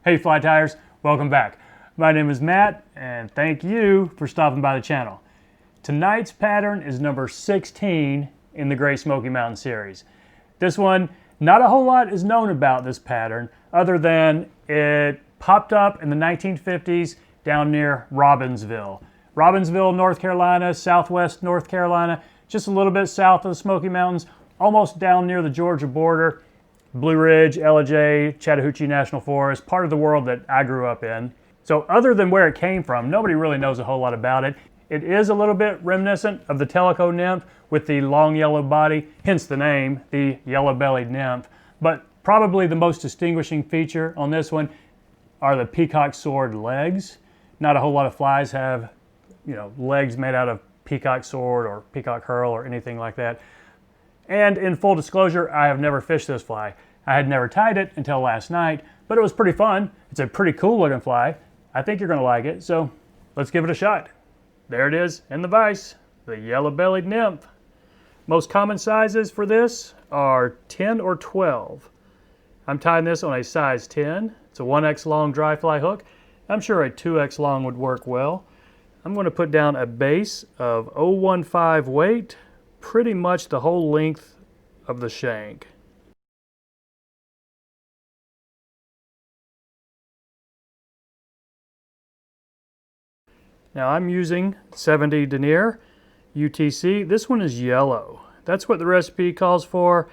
Hey Fly Tires, welcome back. My name is Matt and thank you for stopping by the channel. Tonight's pattern is number 16 in the Great Smoky Mountain series. This one, not a whole lot is known about this pattern other than it popped up in the 1950s down near Robbinsville. Robbinsville, North Carolina, southwest North Carolina, just a little bit south of the Smoky Mountains, almost down near the Georgia border. Blue Ridge, LJ, Chattahoochee National Forest, part of the world that I grew up in. So other than where it came from, nobody really knows a whole lot about it. It is a little bit reminiscent of the Tellico nymph with the long yellow body, hence the name, the yellow-bellied nymph. But probably the most distinguishing feature on this one are the peacock sword legs. Not a whole lot of flies have, legs made out of peacock sword or peacock herl or anything like that. And in full disclosure, I have never fished this fly. I had never tied it until last night, but it was pretty fun. It's a pretty cool looking fly. I think you're gonna like it, so let's give it a shot. There it is in the vise, the yellow-bellied nymph. Most common sizes for this are 10 or 12. I'm tying this on a size 10. It's a 1X long dry fly hook. I'm sure a 2X long would work well. I'm going to put down a base of 0.15 weight, pretty much the whole length of the shank. Now I'm using 70 denier UTC. This one is yellow. That's what the recipe calls for.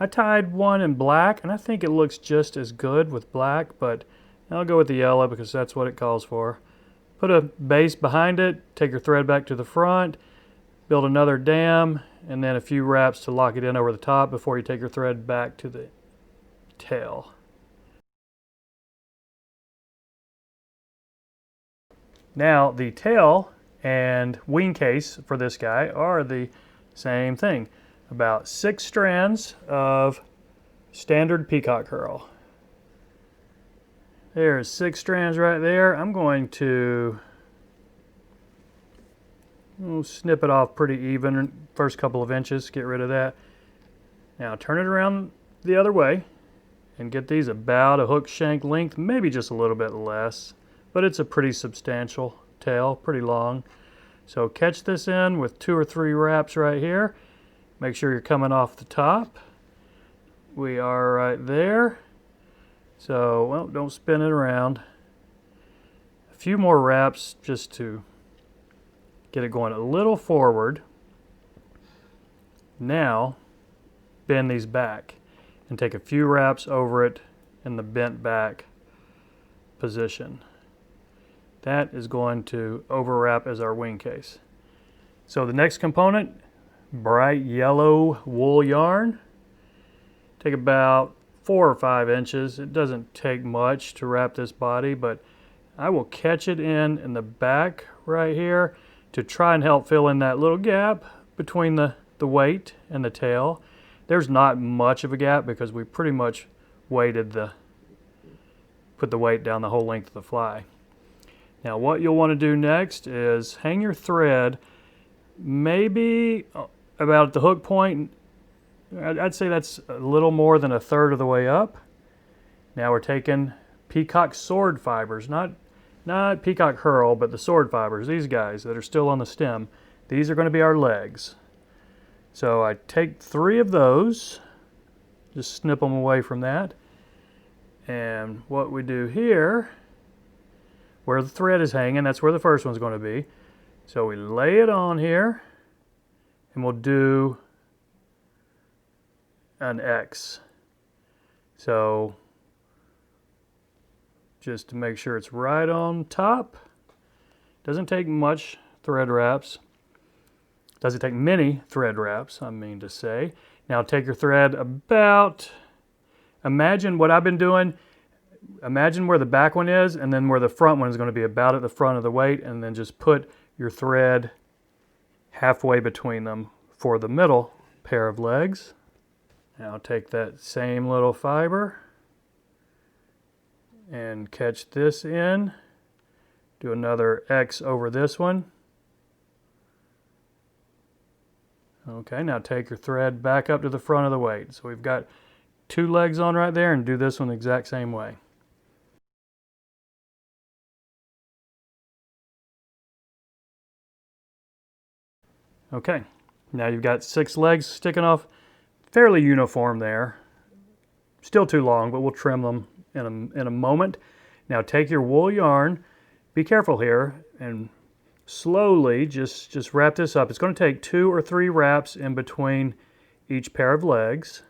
I tied one in black and I think it looks just as good with black, but I'll go with the yellow because that's what it calls for. Put a base behind it, take your thread back to the front, build another dam, and then a few wraps to lock it in over the top before you take your thread back to the tail. Now the tail and wingcase for this guy are the same thing. About 6 strands of standard peacock herl. There's 6 strands right there. I'm going to snip it off pretty even, first couple of inches, get rid of that. Now turn it around the other way and get these about a hook shank length, maybe just a little bit less, but it's a pretty substantial tail, pretty long. So catch this in with 2 or 3 wraps right here. Make sure you're coming off the top. We are right there. So, well, don't spin it around. A few more wraps just to get it going a little forward. Now, bend these back and take a few wraps over it in the bent back position. That is going to overwrap as our wing case. So the next component, bright yellow wool yarn. Take about 4 or 5 inches. It doesn't take much to wrap this body, but I will catch it in the back right here to try and help fill in that little gap between the weight and the tail. There's not much of a gap because we pretty much put the weight down the whole length of the fly. Now what you'll want to do next is hang your thread maybe about the hook point. I'd say that's a little more than 1/3 of the way up. Now we're taking peacock sword fibers, not peacock herl, but the sword fibers, these guys that are still on the stem. These are going to be our legs. So I take 3 of those, just snip them away from that. And what we do here, where the thread is hanging, that's where the first one's going to be. So we lay it on here and we'll do an X. So just to make sure it's right on top. Doesn't take much thread wraps. Doesn't take many thread wraps, I mean to say. Now take your thread about, imagine what I've been doing. Imagine where the back one is and then where the front one is going to be, about at the front of the weight, and then just put your thread halfway between them for the middle pair of legs. Now take that same little fiber and catch this in. Do another X over this one. Okay, now take your thread back up to the front of the weight. So we've got 2 legs on right there, and do this one the exact same way. Okay, now you've got 6 legs sticking off, fairly uniform there. Still too long, but we'll trim them in a moment. Now take your wool yarn, be careful here, and slowly just wrap this up. It's going to take 2 or 3 wraps in between each pair of legs,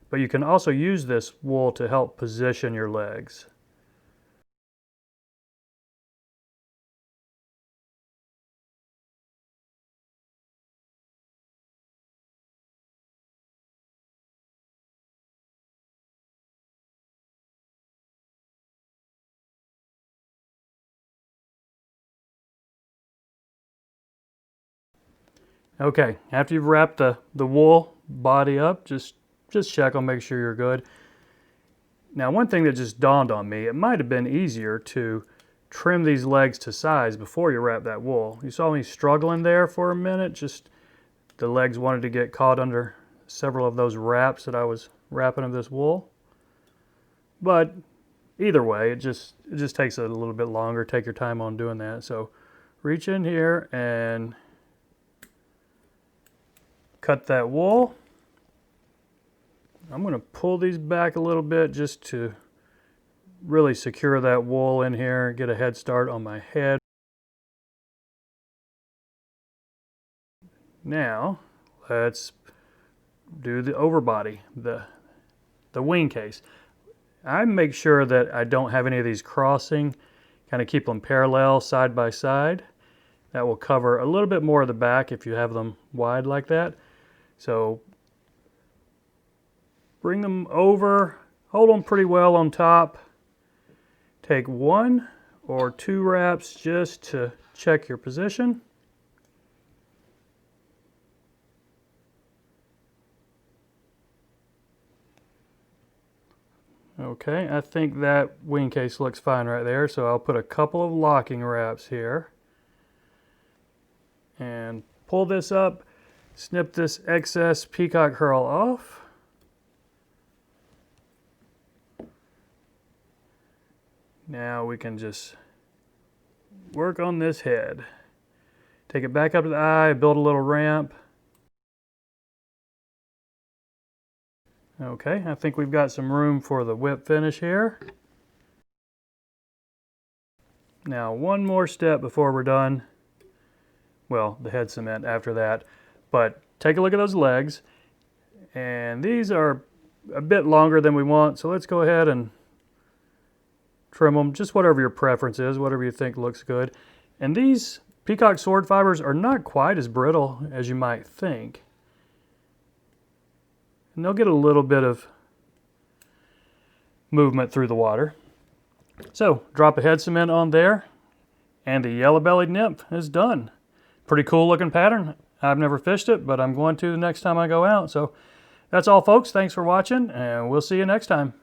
but you can also use this wool to help position your legs. Okay, after you've wrapped the wool body up, just check on, make sure you're good. Now, one thing that just dawned on me, it might have been easier to trim these legs to size before you wrap that wool. You saw me struggling there for a minute, just the legs wanted to get caught under several of those wraps that I was wrapping of this wool. But either way, it just takes a little bit longer. Take your time on doing that. So reach in here and cut that wool. I'm going to pull these back a little bit just to really secure that wool in here, get a head start on my head. Now let's do the overbody, the wing case. I make sure that I don't have any of these crossing, kind of keep them parallel side by side. That will cover a little bit more of the back if you have them wide like that. So bring them over, hold them pretty well on top. Take 1 or 2 wraps just to check your position. Okay, I think that wing case looks fine right there, so I'll put a couple of locking wraps here. And pull this up, snip this excess peacock herl off. Now we can just work on this head. Take it back up to the eye, build a little ramp. Okay, I think we've got some room for the whip finish here. Now one more step before we're done. Well, the head cement after that. But take a look at those legs. And these are a bit longer than we want, so let's go ahead and trim them, just whatever your preference is, whatever you think looks good. And these peacock sword fibers are not quite as brittle as you might think. And they'll get a little bit of movement through the water. So drop a head cement on there, and the yellow-bellied nymph is done. Pretty cool looking pattern. I've never fished it, but I'm going to the next time I go out. So that's all, folks. Thanks for watching, and we'll see you next time.